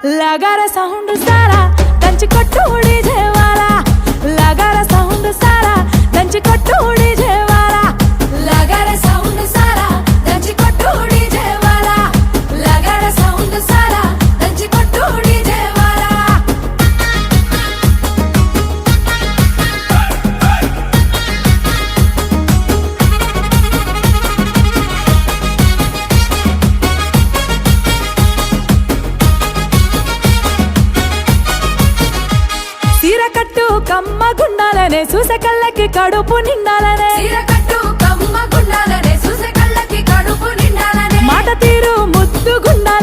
लगारा sound सारा దంచి కొట్టు डीजे वाला लगारा साउंड सारा దంచి కొట్టు डीजे वाला लगारा साउंड सारा దంచి కొట్టు डीजे वाला लगारा साउंड सारा దంచి కొట్టు डीजे वाला సీరకట్టు కమ్మ గుండాలనే చూసే కళ్ళకి కడుపు నిండాలనే సీరకట్టు కమ్మ గుండాలనే చూసే కళ్ళకి కడుపు నిండాలనే మాట తీరు ముద్దు గుండాలనే